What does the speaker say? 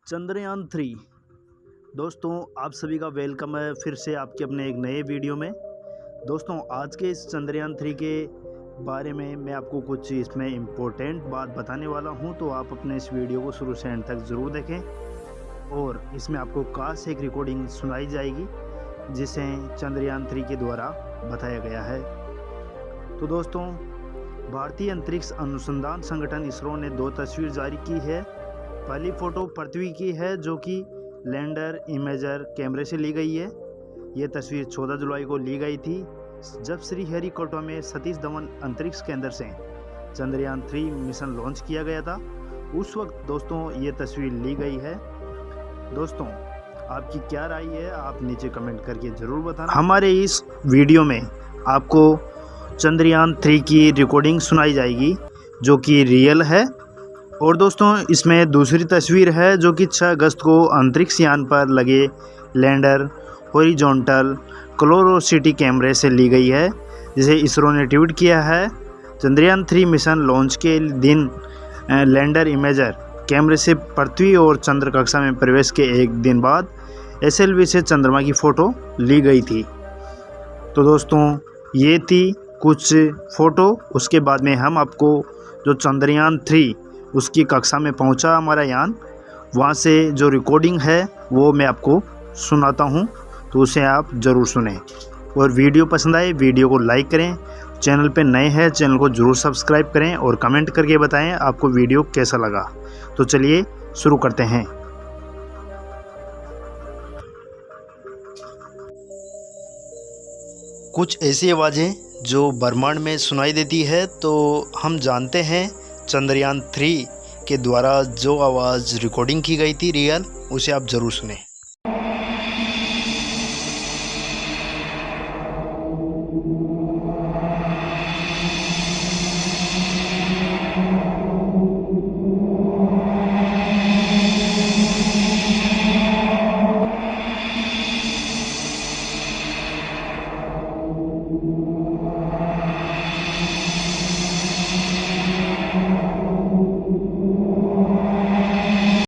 चंद्रयान-3 दोस्तों, आप सभी का वेलकम है फिर से आपके अपने एक नए वीडियो में। दोस्तों, आज के इस चंद्रयान-3 के बारे में मैं आपको कुछ इसमें इम्पोर्टेंट बात बताने वाला हूं, तो आप अपने इस वीडियो को शुरू से एंड तक ज़रूर देखें। और इसमें आपको खास एक रिकॉर्डिंग सुनाई जाएगी जिसे चंद्रयान-3 के द्वारा बताया गया है। तो दोस्तों, भारतीय अंतरिक्ष अनुसंधान संगठन इसरो ने 2 तस्वीर जारी की है। पहली फ़ोटो पृथ्वी की है जो कि लैंडर इमेजर कैमरे से ली गई है। ये तस्वीर 14 जुलाई को ली गई थी जब श्रीहरिकोटा में सतीश धवन अंतरिक्ष केंद्र से चंद्रयान-3 मिशन लॉन्च किया गया था। उस वक्त दोस्तों ये तस्वीर ली गई है। दोस्तों, आपकी क्या राय है आप नीचे कमेंट करके ज़रूर बताना। हमारे इस वीडियो में आपको चंद्रयान-3 की रिकॉर्डिंग सुनाई जाएगी जो कि रियल है। और दोस्तों, इसमें दूसरी तस्वीर है जो कि 6 अगस्त को अंतरिक्ष यान पर लगे लैंडर हॉरिजॉन्टल क्यूरोसिटी कैमरे से ली गई है, जिसे इसरो ने ट्वीट किया है। चंद्रयान-3 मिशन लॉन्च के दिन लैंडर इमेजर कैमरे से पृथ्वी और चंद्र कक्षा में प्रवेश के एक दिन बाद एसएलवी से चंद्रमा की फ़ोटो ली गई थी। तो दोस्तों, ये थी कुछ फ़ोटो। उसके बाद में हम आपको जो चंद्रयान-3 उसकी कक्षा में पहुंचा हमारा यान, वहां से जो रिकॉर्डिंग है वो मैं आपको सुनाता हूं, तो उसे आप ज़रूर सुनें। और वीडियो पसंद आए वीडियो को लाइक करें, चैनल पे नए हैं चैनल को ज़रूर सब्सक्राइब करें और कमेंट करके बताएं आपको वीडियो कैसा लगा। तो चलिए शुरू करते हैं। कुछ ऐसी आवाज़ें जो ब्रह्मांड में सुनाई देती है, तो हम जानते हैं चंद्रयान-3 के द्वारा जो आवाज़ रिकॉर्डिंग की गई थी रियल, उसे आप ज़रूर सुनें।